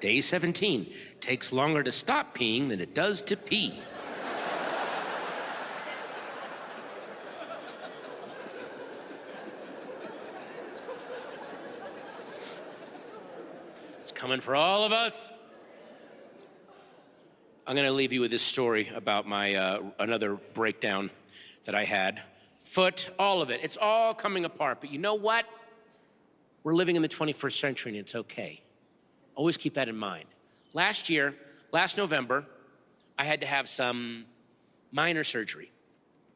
Day 17, takes longer to stop peeing than it does to pee. It's coming for all of us. I'm gonna leave you with this story about my another breakdown that I had. Foot, all of it, it's all coming apart. But you know what? We're living in the 21st century and it's okay. Always keep that in mind. Last November, I had to have some minor surgery,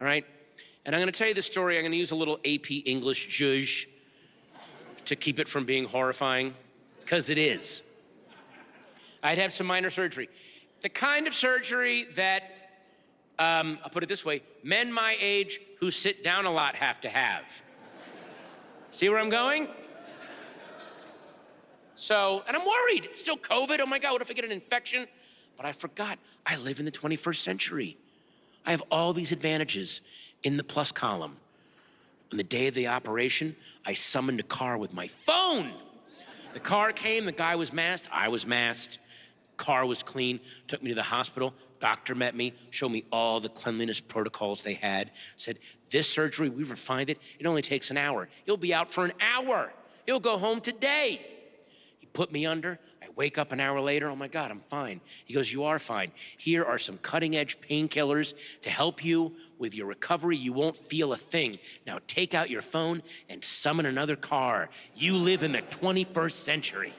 all right? And I'm gonna tell you this story. I'm gonna use a little AP English zhuzh to keep it from being horrifying, because it is. I'd have some minor surgery. The kind of surgery that, I'll put it this way, men my age who sit down a lot have to have. See where I'm going? So, and I'm worried, it's still COVID. Oh my God, what if I get an infection? But I forgot, I live in the 21st century. I have all these advantages in the plus column. On the day of the operation, I summoned a car with my phone. The car came, the guy was masked, I was masked. Car was clean, took me to the hospital. Doctor met me, showed me all the cleanliness protocols they had. Said, this surgery, we refined it. It only takes an hour. You'll be out for an hour. You'll go home today. He put me under. I wake up an hour later. Oh my God, I'm fine. He goes, you are fine. Here are some cutting edge painkillers to help you with your recovery. You won't feel a thing. Now take out your phone and summon another car. You live in the 21st century.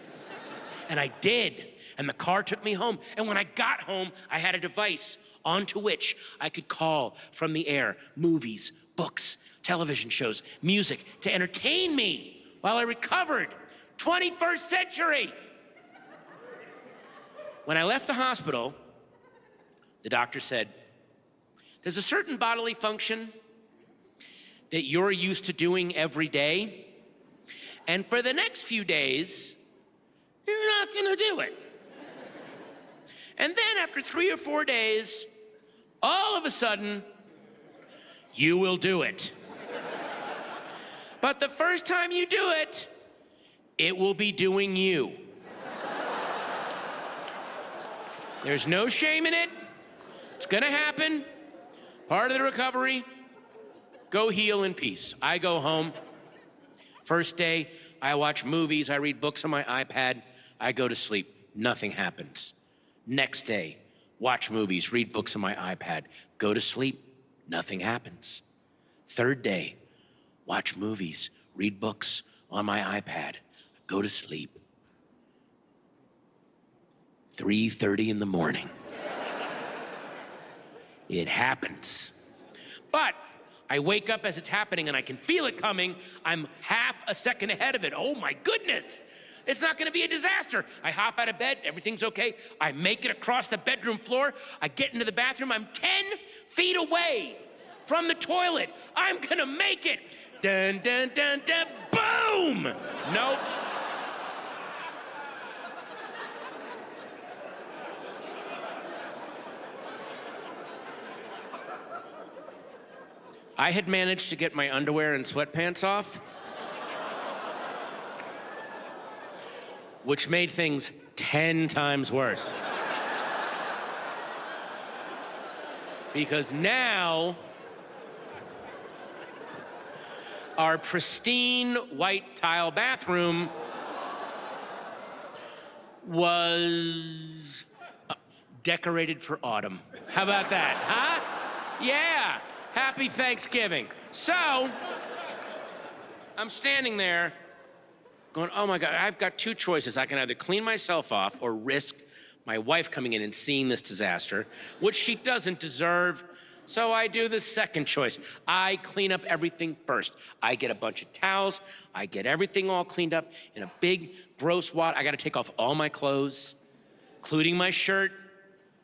And I did. And the car took me home. And when I got home, I had a device onto which I could call from the air movies, books, television shows, music to entertain me while I recovered. 21st century. When I left the hospital, the doctor said, there's a certain bodily function that you're used to doing every day. And for the next few days, you're not gonna do it. And then after 3 or 4 days, all of a sudden, you will do it. But the first time you do it, it will be doing you. There's no shame in it. It's gonna happen. Part of the recovery. Go heal in peace. I go home. First day, I watch movies, I read books on my iPad, I go to sleep. Nothing happens. Next day, watch movies, read books on my iPad, go to sleep, nothing happens. Third day, watch movies, read books on my iPad, go to sleep. 3:30 in the morning. It happens. But I wake up as it's happening and I can feel it coming. I'm half a second ahead of it. Oh my goodness. It's not gonna be a disaster. I hop out of bed, everything's okay. I make it across the bedroom floor. I get into the bathroom. I'm 10 feet away from the toilet. I'm gonna make it. Dun, dun, dun, dun, boom! Nope. I had managed to get my underwear and sweatpants off, which made things 10 times worse. Because now, our pristine white tile bathroom was decorated for autumn. How about that, huh? Yeah, happy Thanksgiving. So, I'm standing there going, oh my God, I've got two choices. I can either clean myself off or risk my wife coming in and seeing this disaster, which she doesn't deserve. So I do the second choice. I clean up everything first. I get a bunch of towels. I get everything all cleaned up in a big, gross wad. I gotta take off all my clothes, including my shirt.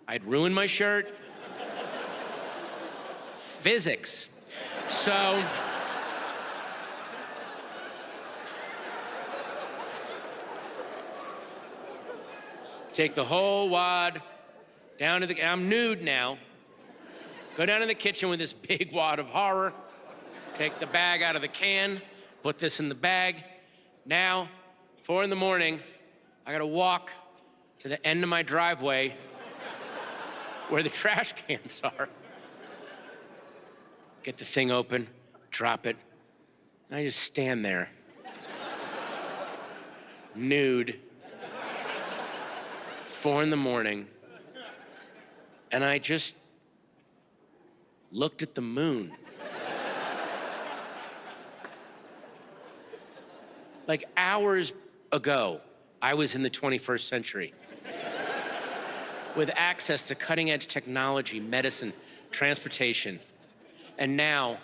I'd ruined my shirt. Physics. So, take the whole wad down to I'm nude now. Go down to the kitchen with this big wad of horror. Take the bag out of the can, put this in the bag. Now, 4 in the morning, I gotta walk to the end of my driveway where the trash cans are. Get the thing open, drop it. I just stand there, nude, 4 a.m, and I just looked at the moon. Like hours ago, I was in the 21st century with access to cutting-edge technology, medicine, transportation. And now,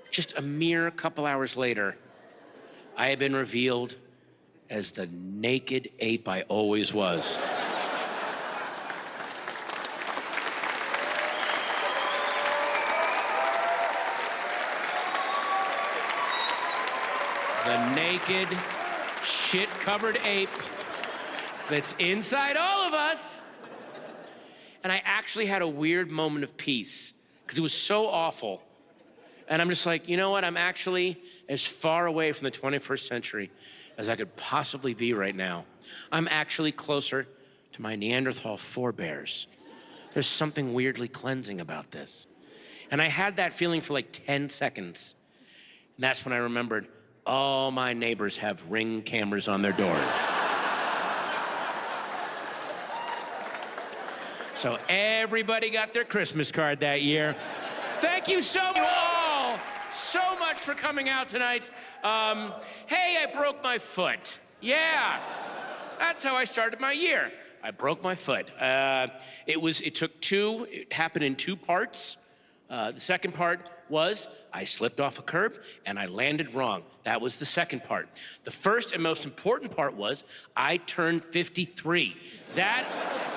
just a mere couple hours later, I have been revealed as the naked ape I always was. The naked, shit-covered ape that's inside all of us. And I actually had a weird moment of peace because it was so awful. And I'm just like, you know what? I'm actually as far away from the 21st century as I could possibly be right now. I'm actually closer to my Neanderthal forebears. There's something weirdly cleansing about this. And I had that feeling for like 10 seconds. And that's when I remembered all my neighbors have Ring cameras on their doors. So everybody got their Christmas card that year. Thank you all so much for coming out tonight. Hey, I broke my foot. Yeah, that's how I started my year. I broke my foot. It happened in 2 parts. The second part was I slipped off a curb and I landed wrong. That was the second part. The first and most important part was I turned 53. That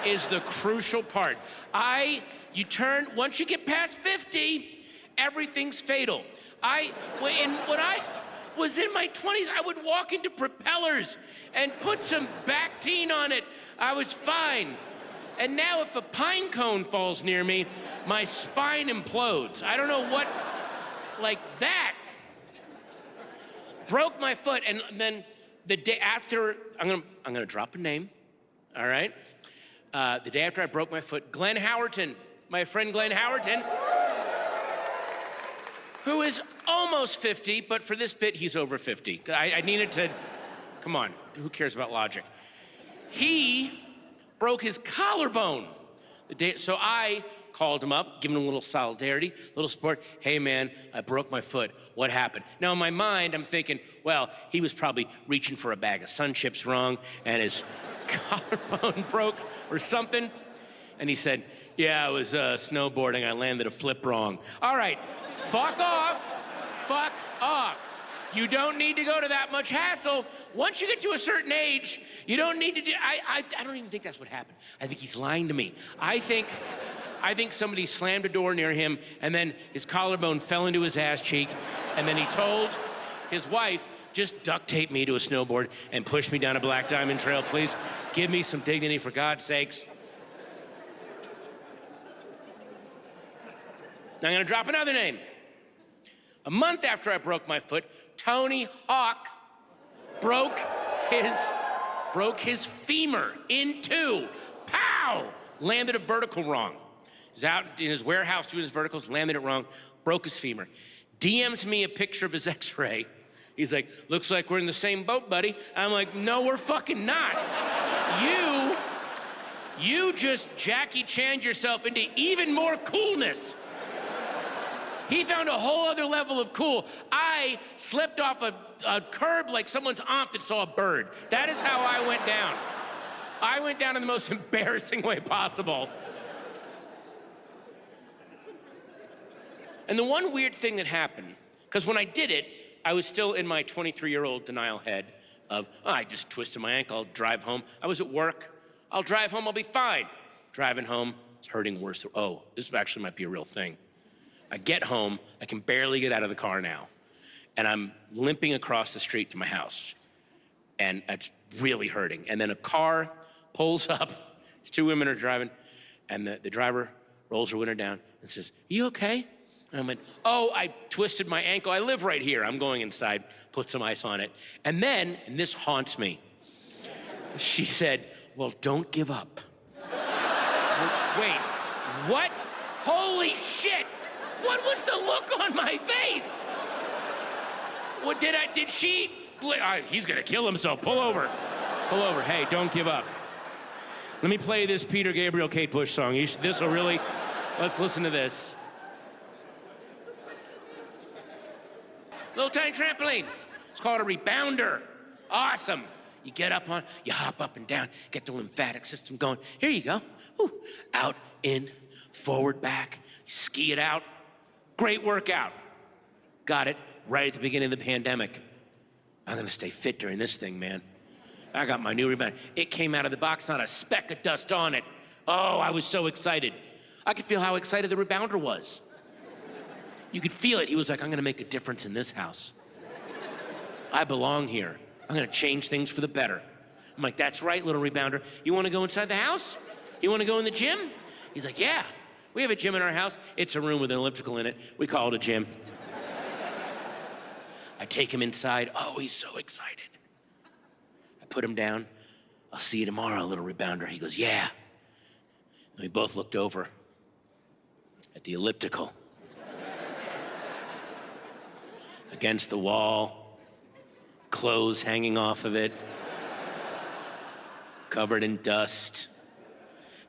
is the crucial part. Once you get past 50, everything's fatal. When I was in my 20s, I would walk into propellers and put some Bactine on it. I was fine. And now if a pine cone falls near me, my spine implodes. I don't know what, like that. Broke my foot, and then the day after, I'm gonna drop a name, all right? The day after I broke my foot, Glenn Howerton, my friend Glenn Howerton, who is almost 50, but for this bit, he's over 50. I needed to, come on, who cares about logic? He broke his collarbone. So I called him up, giving him a little solidarity, a little support. Hey man, I broke my foot. What happened? Now in my mind, I'm thinking, well, he was probably reaching for a bag of Sun Chips wrong and his collarbone broke or something. And he said, yeah, I was snowboarding. I landed a flip wrong. All right, fuck off. Fuck off. You don't need to go to that much hassle. Once you get to a certain age, you don't need to do, I don't even think that's what happened. I think he's lying to me. I think somebody slammed a door near him and then his collarbone fell into his ass cheek and then he told his wife, just duct tape me to a snowboard and push me down a Black Diamond Trail, please. Give me some dignity for God's sakes. Now I'm gonna drop another name. A month after I broke my foot, Tony Hawk broke his femur in 2. Pow! Landed it vertical wrong. He's out in his warehouse doing his verticals, landed it wrong, broke his femur. DMs me a picture of his x-ray. He's like, looks like we're in the same boat, buddy. I'm like, no, we're fucking not. You just Jackie Chan'd yourself into even more coolness. He found a whole other level of cool. I slipped off a curb like someone's aunt that saw a bird. That is how I went down. I went down in the most embarrassing way possible. And the one weird thing that happened, because when I did it, I was still in my 23-year-old denial head of, oh, I just twisted my ankle, I'll drive home. I was at work, I'll drive home, I'll be fine. Driving home, it's hurting worse. Oh, this actually might be a real thing. I get home, I can barely get out of the car now, and I'm limping across the street to my house, and it's really hurting. And then a car pulls up, it's 2 women are driving, and the driver rolls her window down and says, you okay? And I went, oh, I twisted my ankle, I live right here. I'm going inside, put some ice on it. And then, and this haunts me, she said, well, don't give up. Wait, what? Holy shit! What was the look on my face? What did she? He's gonna kill himself. Pull over. Pull over. Hey, don't give up. Let me play this Peter Gabriel, Kate Bush song. This will really, let's listen to this. Little tiny trampoline. It's called a rebounder. Awesome. You get up on, you hop up and down, get the lymphatic system going. Here you go. Woo. Out, in, forward, back. You ski it out. Great workout. Got it right at the beginning of the pandemic. I'm gonna stay fit during this thing, man. I got my new rebounder. It came out of the box, not a speck of dust on it. Oh, I was so excited. I could feel how excited the rebounder was. You could feel it. He was like, I'm gonna make a difference in this house. I belong here. I'm gonna change things for the better. I'm like, that's right, little rebounder. You wanna go inside the house? You wanna go in the gym? He's like, yeah, we have a gym in our house. It's a room with an elliptical in it. We call it a gym. I take him inside. Oh, he's so excited. I put him down. I'll see you tomorrow, little rebounder. He goes, yeah. And we both looked over at the elliptical. Against the wall, clothes hanging off of it, covered in dust.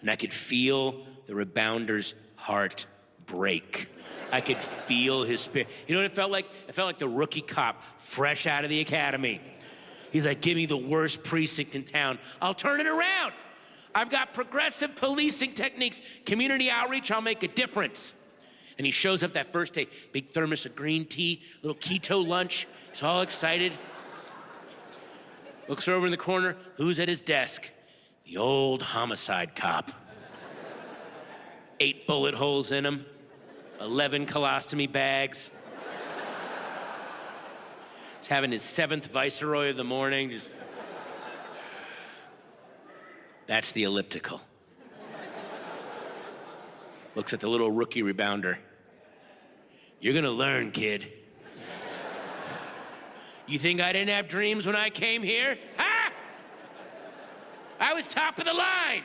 And I could feel the rebounder's heart break. I could feel his spirit. You know what it felt like? It felt like the rookie cop fresh out of the academy. He's like, give me the worst precinct in town. I'll turn it around. I've got progressive policing techniques, community outreach, I'll make a difference. And he shows up that first day, big thermos of green tea, little keto lunch. He's all excited. Looks over in the corner, who's at his desk? The old homicide cop. 8 bullet holes in him, 11 colostomy bags. He's having his 7th Viceroy of the morning. That's the elliptical. Looks at the little rookie rebounder. You're gonna learn, kid. You think I didn't have dreams when I came here? Ha! I was top of the line.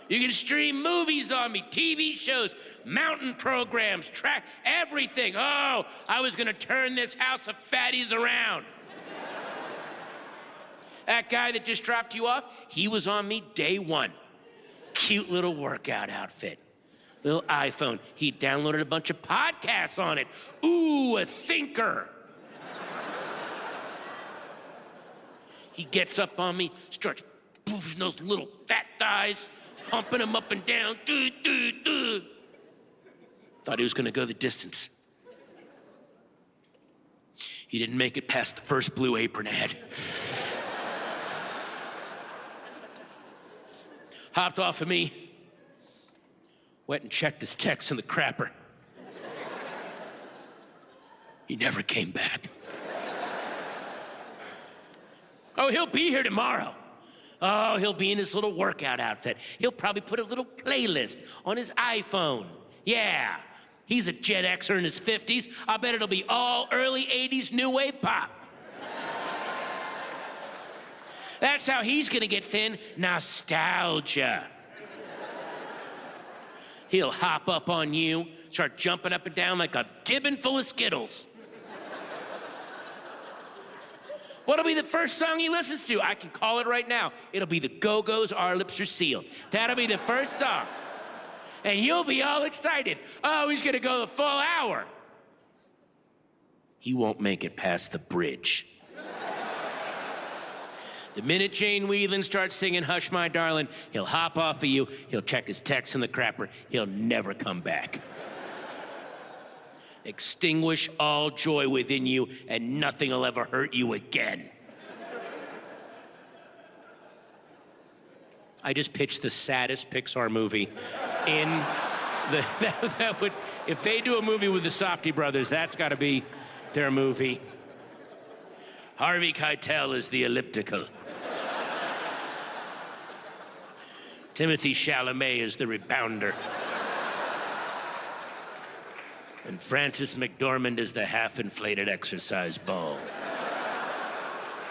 You can stream movies on me, TV shows, mountain programs, track, everything. Oh, I was gonna turn this house of fatties around. That guy that just dropped you off, he was on me day 1. Cute little workout outfit. Little iPhone. He downloaded a bunch of podcasts on it. Ooh, a thinker. He gets up on me, starts boofing those little fat thighs, pumping them up and down. Doo, doo, doo. Thought he was gonna go the distance. He didn't make it past the first Blue Apron ad. Hopped off of me, went and checked his text in the crapper. He never came back. Oh, he'll be here tomorrow. Oh, he'll be in his little workout outfit. He'll probably put a little playlist on his iPhone. Yeah, he's a Gen Xer in his 50s. I bet it'll be all early 80s new wave pop. That's how he's gonna get thin. Nostalgia. He'll hop up on you, start jumping up and down like a gibbon full of Skittles. What'll be the first song he listens to? I can call it right now. It'll be the Go-Go's Our Lips Are Sealed. That'll be the first song. And you'll be all excited. Oh, he's gonna go the full hour. He won't make it past the bridge. The minute Jane Whelan starts singing Hush My Darling, he'll hop off of you, he'll check his text in the crapper, he'll never come back. Extinguish all joy within you and nothing will ever hurt you again. I just pitched the saddest Pixar movie in the, that would, if they do a movie with the Safdie brothers, that's gotta be their movie. Harvey Keitel is the elliptical. Timothy Chalamet is the rebounder. And Frances McDormand is the half-inflated exercise ball.